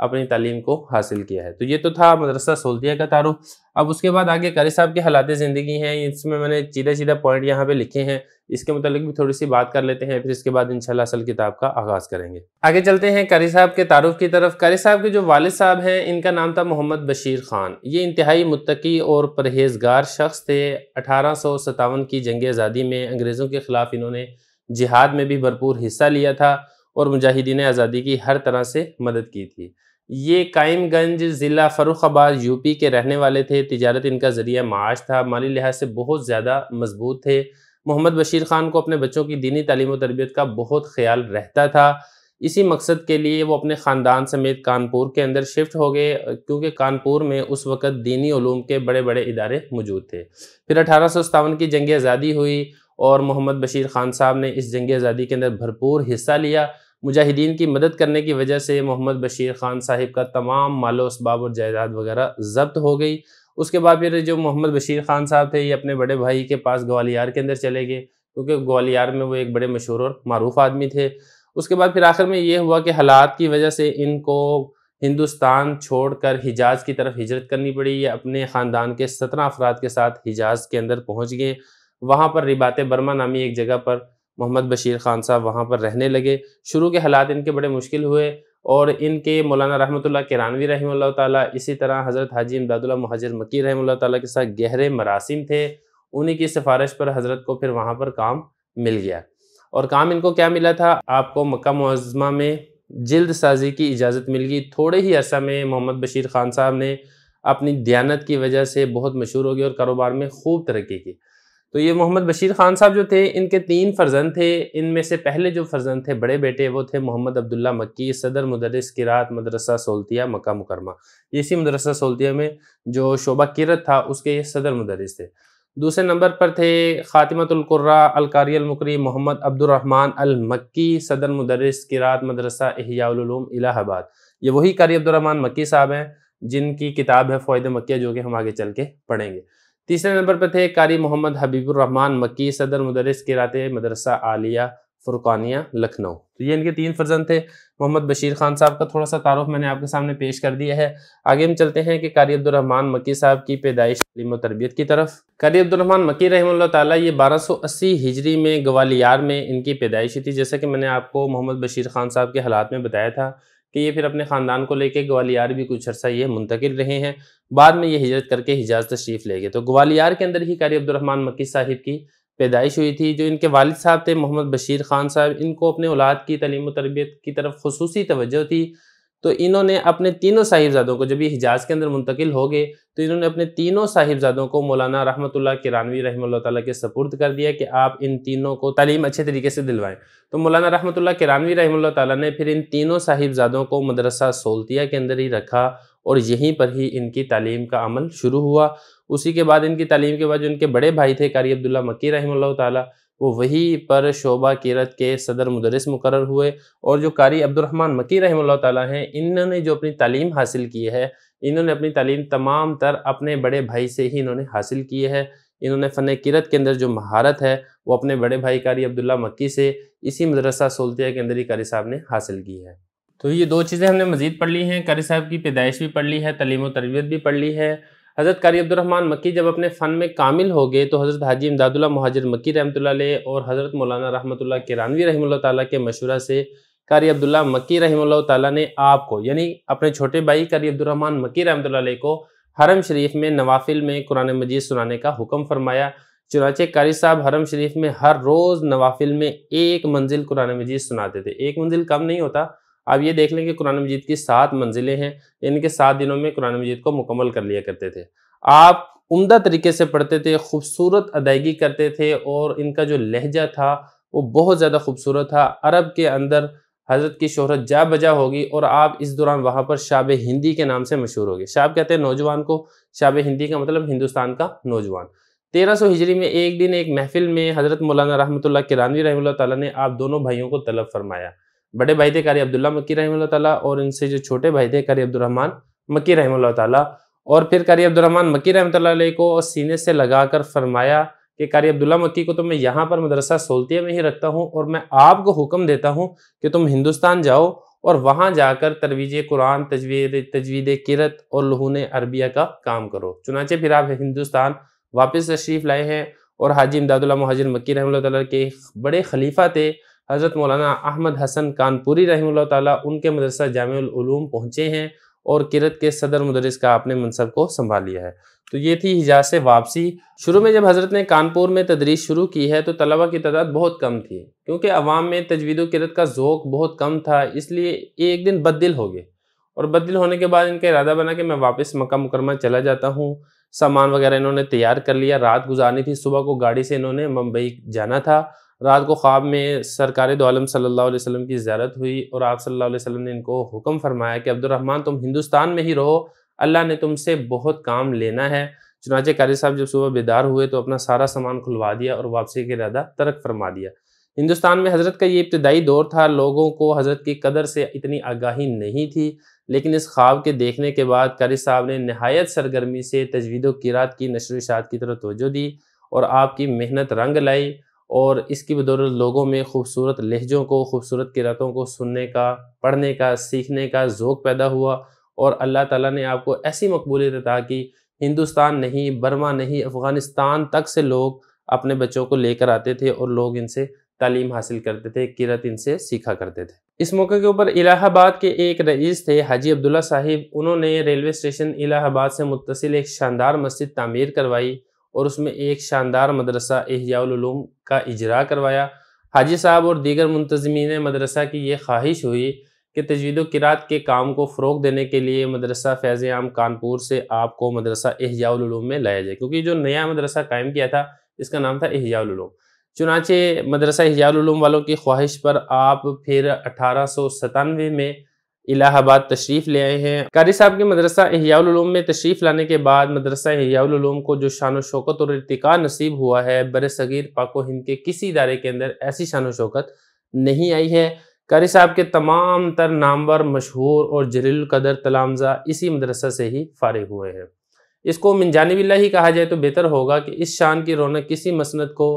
اپنی تعلیم کو حاصل کیا ہے۔ تو یہ تو تھا مدرسہ سولتیہ کا تعارف۔ اب اس کے بعد آگے قاری صاحب کے حالات زندگی ہیں، اس میں نے چیدہ پوائنٹ یہاں پہ لکھے ہیں، اس کے متعلق بھی تھوڑی سی بات کر لیتے ہیں، پھر اس کے بعد انشاءاللہ اصل کتاب کا آغاز کریں گے۔ آگے چلتے ہیں قاری صاحب کے تعارف کی طرف۔ قاری صاحب کے جو والد صاحب ہیں ان کا نام تھا محمد بشیر خان۔ یہ انتہائی متقی اور پرہیزگار شخص تھے۔ 1857 کی جنگ آزادی میں انگریزوں کے خلاف انہوں نے جہاد میں بھی بھرپور حصہ لیا تھا اور مجاہدین آزادی کی ہر طرح سے مدد کی تھی۔ یہ قائم گنج ضلع فروخ آباد یوپی کے رہنے والے تھے۔ تجارت ان کا ذریعہ معاش تھا، مالی لحاظ سے بہت زیادہ مضبوط تھے۔ محمد بشیر خان کو اپنے بچوں کی دینی تعلیم و تربیت کا بہت خیال رہتا تھا۔ اسی مقصد کے لیے وہ اپنے خاندان سمیت کانپور کے اندر شفٹ ہو گئے، کیونکہ کانپور میں اس وقت دینی علوم کے بڑے بڑے ادارے موجود تھے۔ پھر 1857 کی جنگ آزادی ہوئی اور محمد بشیر خان صاحب نے اس جنگ آزادی کے اندر بھرپور حصہ لیا۔ مجاہدین کی مدد کرنے کی وجہ سے محمد بشیر خان صاحب کا تمام مال و اسباب اور جائیداد وغیرہ ضبط ہو گئی۔ اس کے بعد پھر جو محمد بشیر خان صاحب تھے یہ اپنے بڑے بھائی کے پاس گوالیار کے اندر چلے گئے، کیونکہ گوالیار میں وہ ایک بڑے مشہور اور معروف آدمی تھے۔ اس کے بعد پھر آخر میں یہ ہوا کہ حالات کی وجہ سے ان کو ہندوستان چھوڑ کر حجاز کی طرف ہجرت کرنی پڑی۔ یہ اپنے خاندان کے 17 افراد کے ساتھ حجاز کے اندر پہنچ گئے۔ وہاں پر رباط برما نامی ایک جگہ پر محمد بشیر خان صاحب وہاں پر رہنے لگے۔ شروع کے حالات ان کے بڑے مشکل ہوئے اور ان کے مولانا رحمۃ اللہ کرانوی رحمہ اللہ تعالیٰ، اسی طرح حضرت حاجی امداد اللہ مہاجر مکی رحمہ اللہ تعالیٰ کے ساتھ گہرے مراسم تھے۔ انہی کی سفارش پر حضرت کو پھر وہاں پر کام مل گیا۔ اور کام ان کو کیا ملا تھا؟ آپ کو مکہ معظمہ میں جلد سازی کی اجازت مل گئی۔ تھوڑے ہی عرصہ میں محمد بشیر خان صاحب نے اپنی دیانت کی وجہ سے بہت مشہور ہو گئے اور کاروبار میں خوب ترقی کی۔ تو یہ محمد بشیر خان صاحب جو تھے ان کے 3 فرزند تھے۔ ان میں سے پہلے جو فرزند تھے بڑے بیٹے وہ تھے محمد عبداللہ مکی، صدر مدرس قرات مدرسہ سولتیہ مکہ مکرمہ۔ اسی مدرسہ سولتیہ میں جو شعبہ قرات تھا اس کے یہ صدر مدرس تھے۔ دوسرے نمبر پر تھے خاتمۃ القراء القاری المقری محمد عبد الرحمن المکی، صدر مدرس قرات مدرسہ احیاء العلوم الہ آباد۔ یہ وہی قاری عبد الرحمن مکی صاحب ہیں جن کی کتاب ہے فوائد مکیہ، جو کہ ہم آگے چل کے پڑھیں گے۔ تیسرے نمبر پر تھے قاری محمد حبیب الرحمن مکی، صدر مدرس قرات مدرسہ عالیہ فرقانیہ لکھنؤ۔ تو یہ ان کے 3 فرزند تھے۔ محمد بشیر خان صاحب کا تھوڑا سا تعارف میں نے آپ کے سامنے پیش کر دیا ہے۔ آگے ہم چلتے ہیں کہ قاری عبد الرحمن مکی صاحب کی پیدائش، تعلیم و تربیت کی طرف۔ قاری عبد الرحمن مکی رحمہ اللہ تعالیٰ یہ 1280 ہجری میں گوالیار میں ان کی پیدائش تھی۔ جیسا کہ میں نے آپ کو محمد بشیر خان صاحب کے حالات میں بتایا تھا کہ یہ پھر اپنے خاندان کو لے کے گوالیار بھی کچھ عرصہ یہ منتقل رہے ہیں، بعد میں یہ ہجرت کر کے حجاز تشریف لے گئے۔ تو گوالیار کے اندر ہی قاری عبد الرحمن مکی صاحب کی پیدائش ہوئی تھی۔ جو ان کے والد صاحب تھے محمد بشیر خان صاحب، ان کو اپنے اولاد کی تعلیم و تربیت کی طرف خصوصی توجہ تھی، تو انہوں نے اپنے تینوں صاحبزادوں کو، جب یہ حجاز کے اندر منتقل ہو گئے تو انہوں نے اپنے تینوں صاحبزادوں کو مولانا رحمۃ اللہ کرانوی رحمہ اللہ تعالیٰ کے سپرد کر دیا کہ آپ ان تینوں کو تعلیم اچھے طریقے سے دلوائیں۔ تو مولانا رحمۃ اللہ کرانوی رحمہ اللہ تعالیٰ نے پھر ان تینوں صاحبزادوں کو مدرسہ سولتیہ کے اندر ہی رکھا اور یہیں پر ہی ان کی تعلیم کا عمل شروع ہوا۔ اسی کے بعد ان کی تعلیم کے بعد جو ان کے بڑے بھائی تھے قاری عبداللہ مکی رحمہ اللہ تعالیٰ، وہ وہی پر شعبہ قرات کے صدر مدرس مقرر ہوئے، اور جو قاری عبد الرحمن مکی رحمہ اللہ تعالیٰ ہیں انہوں نے جو اپنی تعلیم حاصل کی ہے، انہوں نے اپنی تعلیم تمام تر اپنے بڑے بھائی سے ہی انہوں نے حاصل کی ہے۔ انہوں نے فن قرات کے اندر جو مہارت ہے وہ اپنے بڑے بھائی قاری عبداللہ مکی سے اسی مدرسہ سولتیہ کے اندر ہی قاری صاحب نے حاصل کی ہے۔ تو یہ 2 چیزیں ہم نے مزید پڑھ لی ہیں، قاری صاحب کی پیدائش بھی پڑھ لی ہے، تعلیم و تربیت بھی پڑھ لی ہے۔ حضرت قاری عبد الرحمن مکی جب اپنے فن میں کامل ہو گئے تو حضرت حاجی امداد اللہ مہاجر مکی رحمۃ اللہ علیہ اور حضرت مولانا رحمۃ اللہ کرانوی رحمہ اللہ تعالیٰ کے مشورہ سے قاری عبداللہ مکی رحمہ اللہ تعالیٰ نے آپ کو، یعنی اپنے چھوٹے بھائی قاری عبد الرحمن مکی رحمۃ اللہ علیہ کو حرم شریف میں نوافل میں قرآن مجید سنانے کا حکم فرمایا۔ چنانچہ قاری صاحب حرم شریف میں ہر روز نوافل میں 1 منزل قرآن مجید سناتے تھے۔ 1 منزل کم نہیں ہوتا، آپ یہ دیکھ لیں کہ قرآن مجید کی 7 منزلیں ہیں، ان کے 7 دنوں میں قرآن مجید کو مکمل کر لیا کرتے تھے۔ آپ عمدہ طریقے سے پڑھتے تھے، خوبصورت ادائیگی کرتے تھے، اور ان کا جو لہجہ تھا وہ بہت زیادہ خوبصورت تھا۔ عرب کے اندر حضرت کی شہرت جا بجا ہوگی، اور آپ اس دوران وہاں پر شاب ہندی کے نام سے مشہور ہوگے۔ شاب کہتے ہیں نوجوان کو، شاب ہندی کا مطلب ہندوستان کا نوجوان۔ 1300 ہجری میں ایک دن ایک محفل میں حضرت مولانا رحمۃ اللہ کرانوی رحمہ اللہ تعالیٰ نے آپ دونوں بھائیوں کو طلب فرمایا۔ بڑے بھائی تھے قاری عبداللہ مکی رحمہ اللہ تعالیٰ، اور ان سے جو چھوٹے بھائی تھے قاری عبد الرحمن مکی رحمہ اللہ تعالیٰ، اور پھر قاری عبد الرحمن مکی رحمۃ اللہ علیہ کو سینے سے لگا کر فرمایا کہ قاری عبداللہ مکی کو تو میں یہاں پر مدرسہ سولتیہ میں ہی رکھتا ہوں، اور میں آپ کو حکم دیتا ہوں کہ تم ہندوستان جاؤ اور وہاں جا کر ترویج قرآن، تجوید قرأت اور لحون عربیہ کا کام کرو۔ چنانچہ پھر آپ ہندوستان واپس تشریف لائے ہیں، اور حاجی امداد اللہ مہاجر مکی رحمہ اللہ تعالیٰ کے بڑے خلیفہ تھے حضرت مولانا احمد حسن کانپوری رحمہ اللہ تعالیٰ، ان کے مدرسہ جامع العلوم پہنچے ہیں اور قرأت کے صدر مدرس کا آپ نے منصب کو سنبھال لیا ہے۔ تو یہ تھی حجاز سے واپسی۔ شروع میں جب حضرت نے کانپور میں تدریس شروع کی ہے تو طلبہ کی تعداد بہت کم تھی، کیونکہ عوام میں تجوید و قرأت کا ذوق بہت کم تھا، اس لیے ایک دن بددل ہو گئے، اور بددل ہونے کے بعد ان کا ارادہ بنا کہ میں واپس مکہ مکرمہ چلا جاتا ہوں۔ سامان وغیرہ انہوں نے تیار کر لیا، رات گزارنی تھی، صبح کو گاڑی سے انہوں نے ممبئی جانا تھا۔ رات کو خواب میں سرکار دو عالم صلی اللہ علیہ وسلم کی زیارت ہوئی، اور آپ صلی اللہ علیہ وسلم نے ان کو حکم فرمایا کہ عبد الرحمن تم ہندوستان میں ہی رہو، اللہ نے تم سے بہت کام لینا ہے۔ چنانچہ قاری صاحب جب صبح بیدار ہوئے تو اپنا سارا سامان کھلوا دیا اور واپسی کا ارادہ ترک فرما دیا۔ ہندوستان میں حضرت کا یہ ابتدائی دور تھا، لوگوں کو حضرت کی قدر سے اتنی آگاہی نہیں تھی، لیکن اس خواب کے دیکھنے کے بعد قاری صاحب نے نہایت سرگرمی سے تجوید و قرأت کی نشر و اشاعت کی طرف توجہ دی، اور آپ کی محنت رنگ لائی، اور اس کی بدولت لوگوں میں خوبصورت لہجوں کو، خوبصورت قرأتوں کو سننے کا، پڑھنے کا، سیکھنے کا ذوق پیدا ہوا، اور اللہ تعالیٰ نے آپ کو ایسی مقبولیت عطا کی، ہندوستان نہیں، برما نہیں، افغانستان تک سے لوگ اپنے بچوں کو لے کر آتے تھے، اور لوگ ان سے تعلیم حاصل کرتے تھے، قرأت ان سے سیکھا کرتے تھے۔ اس موقع کے اوپر الہ آباد کے ایک رئیس تھے حاجی عبداللہ صاحب، انہوں نے ریلوے اسٹیشن الہ آباد سے متصل ایک شاندار مسجد تعمیر کروائی، اور اس میں ایک شاندار مدرسہ احیاء العلوم کا اجرا کروایا۔ حاجی صاحب اور دیگر منتظمین مدرسہ کی یہ خواہش ہوئی کہ تجوید و قرأت کے کام کو فروغ دینے کے لیے مدرسہ فیض عام کانپور سے آپ کو مدرسہ احیاء العلوم میں لایا جائے، کیونکہ جو نیا مدرسہ قائم کیا تھا اس کا نام تھا احیاء العلوم۔ چنانچہ مدرسہ احیاء العلوم والوں کی خواہش پر آپ پھر 1897 میں الہ آباد تشریف لے آئے ہیں۔ قاری صاحب کے مدرسہ احیاء العلوم میں تشریف لانے کے بعد مدرسہ احیاء العلوم کو جو شان و شوکت اور ارتقاء نصیب ہوا ہے، برصغیر پاک و ہند کے کسی ادارے کے اندر ایسی شان و شوکت نہیں آئی ہے۔ قاری صاحب کے تمام تر نامور، مشہور اور جلیل القدر تلامذہ اسی مدرسہ سے ہی فارغ ہوئے ہیں۔ اس کو من جانب اللہ ہی کہا جائے تو بہتر ہوگا کہ اس شان کی رونق کسی مسند کو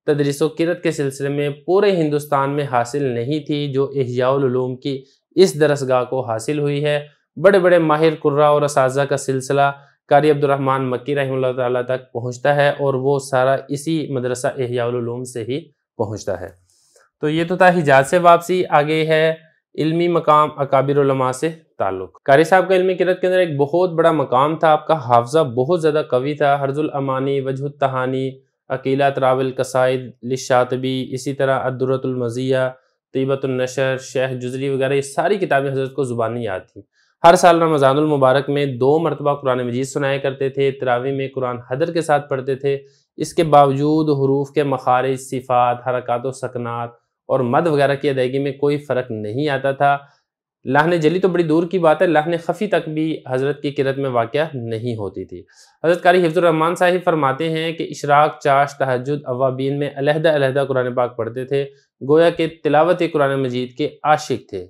تدریس و قرأت کے سلسلے میں پورے ہندوستان میں حاصل نہیں تھی جو احیاء العلوم کی اس درسگاہ کو حاصل ہوئی ہے۔ بڑے بڑے ماہر قراء اور اساتذہ کا سلسلہ قاری عبد الرحمن مکی رحمہ اللہ تعالیٰ تک پہنچتا ہے، اور وہ سارا اسی مدرسہ احیاء العلوم سے ہی پہنچتا ہے۔ تو یہ تو تھا حجاز سے واپسی۔ آگے ہے علمی مقام اکابر علماء سے تعلق۔ قاری صاحب کا علمی قرأت کے اندر ایک بہت بڑا مقام تھا، آپ کا حافظہ بہت زیادہ قوی تھا۔ حرز الامانی، وجہ التہانی، عقیلہ تراب القصائد للشاطبی، اسی طرح الدرۃ المزیہ، طیبۃ النشر، شیخ جزری وغیرہ، یہ ساری کتابیں حضرت کو زبانی یاد تھیں۔ ہر سال رمضان المبارک میں 2 مرتبہ قرآن مجید سنایا کرتے تھے، تراویح میں قرآن حدر کے ساتھ پڑھتے تھے۔ اس کے باوجود حروف کے مخارج، صفات، حرکات و سکنات اور مد وغیرہ کی ادائیگی میں کوئی فرق نہیں آتا تھا۔ لحن جلی تو بڑی دور کی بات ہے، لحن خفی تک بھی حضرت کی قرأت میں واقع نہیں ہوتی تھی۔ حضرت قاری حفظ الرحمان صاحب فرماتے ہیں کہ اشراق، چاش، تہجد، اوابین میں علیحدہ علیحدہ قرآن پاک پڑھتے تھے، گویا کہ تلاوت قرآن مجید کے عاشق تھے۔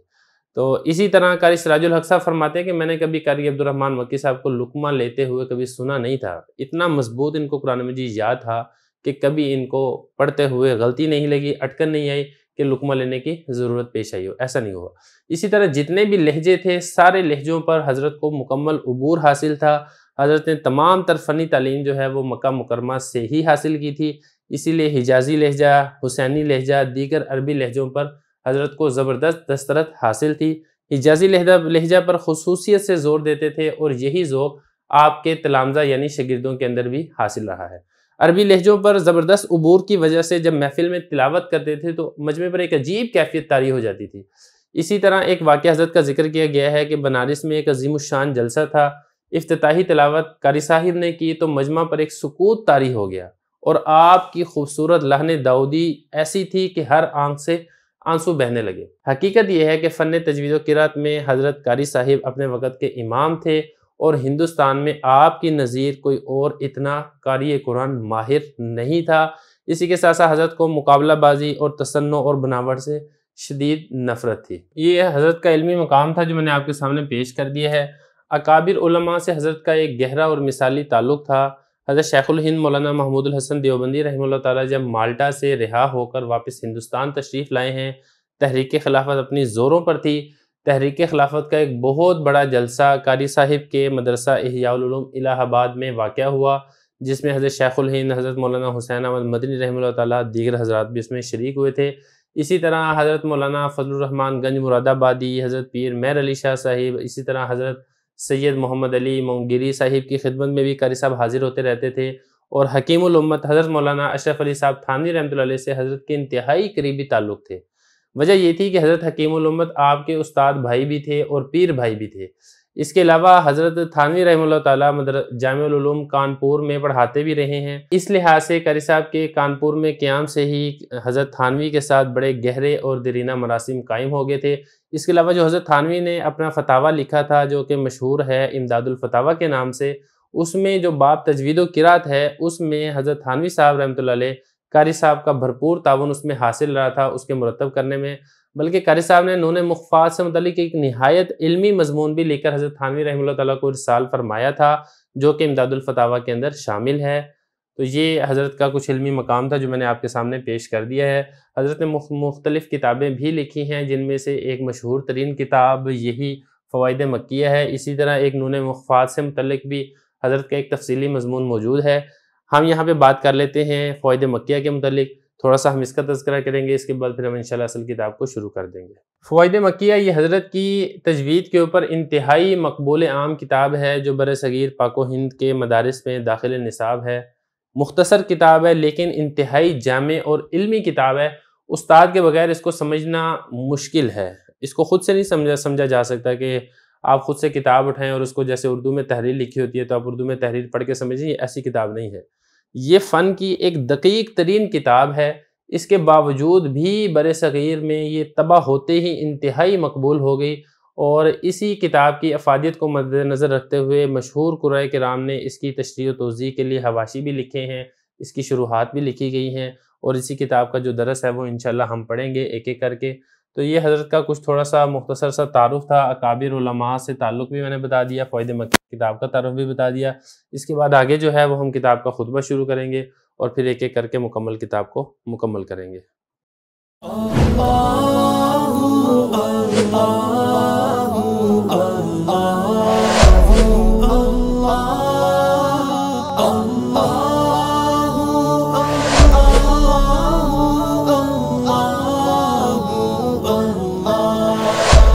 تو اسی طرح قاری سراج الحق صاحب فرماتے ہیں کہ میں نے کبھی قاری عبد الرحمن مکی صاحب کو لقمہ لیتے ہوئے کبھی سنا نہیں تھا، اتنا مضبوط ان کو قرآن مجید یاد تھا کہ کبھی ان کو پڑھتے ہوئے غلطی نہیں لگی، اٹکن نہیں آئی کہ لقمہ لینے کی ضرورت پیش آئی ہو، ایسا نہیں ہوا۔ اسی طرح جتنے بھی لہجے تھے، سارے لہجوں پر حضرت کو مکمل عبور حاصل تھا۔ حضرت نے تمام تر فنی تعلیم جو ہے وہ مکہ مکرمہ سے ہی حاصل کی تھی، اسی لیے حجازی لہجہ، حسینی لہجہ، دیگر عربی لہجوں پر حضرت کو زبردست دسترت حاصل تھی۔ حجازی لہجہ پر خصوصیت سے زور دیتے تھے، اور یہی ذوق آپ کے تلامذہ یعنی شاگردوں کے اندر بھی حاصل رہا ہے۔ عربی لہجوں پر زبردست عبور کی وجہ سے جب محفل میں تلاوت کرتے تھے تو مجمع پر ایک عجیب کیفیت طاری ہو جاتی تھی۔ اسی طرح ایک واقعہ حضرت کا ذکر کیا گیا ہے کہ بنارس میں ایک عظیم الشان جلسہ تھا، افتتاحی تلاوت قاری صاحب نے کی تو مجمع پر ایک سکوت طاری ہو گیا، اور آپ کی خوبصورت لحن داؤدی ایسی تھی کہ ہر آنکھ سے آنسو بہنے لگے۔ حقیقت یہ ہے کہ فن تجوید و قرأت میں حضرت قاری صاحب اپنے وقت کے امام تھے، اور ہندوستان میں آپ کی نظیر کوئی اور اتنا قاری قرآن ماہر نہیں تھا۔ اسی کے ساتھ ساتھ حضرت کو مقابلہ بازی اور تصنع اور بناوٹ سے شدید نفرت تھی۔ یہ حضرت کا علمی مقام تھا جو میں نے آپ کے سامنے پیش کر دیا ہے۔ اکابر علماء سے حضرت کا ایک گہرا اور مثالی تعلق تھا۔ حضرت شیخ الہند مولانا محمود الحسن دیوبندی رحمہ اللہ تعالیٰ جب مالٹا سے رہا ہو کر واپس ہندوستان تشریف لائے ہیں، تحریک خلافت اپنی زوروں پر تھی، تحریک خلافت کا ایک بہت بڑا جلسہ قاری صاحب کے مدرسہ احیاء العلوم الہ آباد میں واقع ہوا، جس میں حضرت شیخ الہند حضرت مولانا حسین احمد مدنی رحمہ اللہ تعالیٰ دیگر حضرات بھی اس میں شریک ہوئے تھے۔ اسی طرح حضرت مولانا فضل الرحمن گنج مراد آبادی، حضرت پیر مہر علی شاہ صاحب، اسی طرح حضرت سید محمد علی مونگیری صاحب کی خدمت میں بھی قاری صاحب حاضر ہوتے رہتے تھے، اور حکیم الامت حضرت مولانا اشرف علی صاحب تھانوی رحمۃ اللہ علیہ سے حضرت کے انتہائی قریبی تعلق تھے۔ وجہ یہ تھی کہ حضرت حکیم الامت آپ کے استاد بھائی بھی تھے اور پیر بھائی بھی تھے۔ اس کے علاوہ حضرت تھانوی رحمہ اللہ تعالیٰ جامع العلوم کانپور میں پڑھاتے بھی رہے ہیں۔ اس لحاظ سے قاری صاحب کے کانپور میں قیام سے ہی حضرت تھانوی کے ساتھ بڑے گہرے اور دیرینہ مراسم قائم ہو گئے تھے۔ اس کے علاوہ جو حضرت تھانوی نے اپنا فتاویٰ لکھا تھا جو کہ مشہور ہے امداد الفتاویٰ کے نام سے، اس میں جو باب تجوید و قرات ہے اس میں حضرت تھانوی صاحب رحمۃ اللہ علیہ قاری صاحب کا بھرپور تعاون اس میں حاصل رہا تھا اس کے مرتب کرنے میں، بلکہ قاری صاحب نے نون مخفات سے متعلق ایک نہایت علمی مضمون بھی لے کر حضرت تھانوی رحمہ اللہ تعالیٰ کو ارسال فرمایا تھا جو کہ امداد الفتاویٰ کے اندر شامل ہے۔ تو یہ حضرت کا کچھ علمی مقام تھا جو میں نے آپ کے سامنے پیش کر دیا ہے۔ حضرت نے مختلف کتابیں بھی لکھی ہیں، جن میں سے ایک مشہور ترین کتاب یہی فوائد مکیہ ہے۔ اسی طرح ایک نون مخفات سے متعلق بھی حضرت کا ایک تفصیلی مضمون موجود ہے۔ ہم یہاں پہ بات کر لیتے ہیں فوائد مکیہ کے متعلق، تھوڑا سا ہم اس کا تذکرہ کریں گے، اس کے بعد پھر ہم انشاءاللہ اصل کتاب کو شروع کر دیں گے۔ فوائد مکیہ یہ حضرت کی تجوید کے اوپر انتہائی مقبول عام کتاب ہے جو بر صغیر پاک و ہند کے مدارس میں داخل نصاب ہے۔ مختصر کتاب ہے لیکن انتہائی جامع اور علمی کتاب ہے، استاد کے بغیر اس کو سمجھنا مشکل ہے۔ اس کو خود سے نہیں سمجھا جا سکتا کہ آپ خود سے کتاب اٹھائیں اور اس کو جیسے اردو میں تحریر لکھی ہوتی ہے تو آپ اردو میں تحریر پڑھ کے سمجھیں، یہ ایسی کتاب نہیں ہے۔ یہ فن کی ایک دقیق ترین کتاب ہے، اس کے باوجود بھی بر صغیر میں یہ تباہ ہوتے ہی انتہائی مقبول ہو گئی، اور اسی کتاب کی افادیت کو مد نظر رکھتے ہوئے مشہور قراء کرام نے اس کی تشریح و توضیح کے لیے حواشی بھی لکھے ہیں، اس کی شروحات بھی لکھی گئی ہیں، اور اسی کتاب کا جو درس ہے وہ انشاءاللہ ہم پڑھیں گے ایک ایک کر کے۔ تو یہ حضرت کا کچھ تھوڑا سا مختصر سا تعارف تھا، اکابر علماء سے تعلق بھی میں نے بتا دیا، فوائد مکیہ کتاب کا تعارف بھی بتا دیا۔ اس کے بعد آگے جو ہے وہ ہم کتاب کا خطبہ شروع کریں گے اور پھر ایک ایک کر کے مکمل کتاب کو مکمل کریں گے۔ اللہ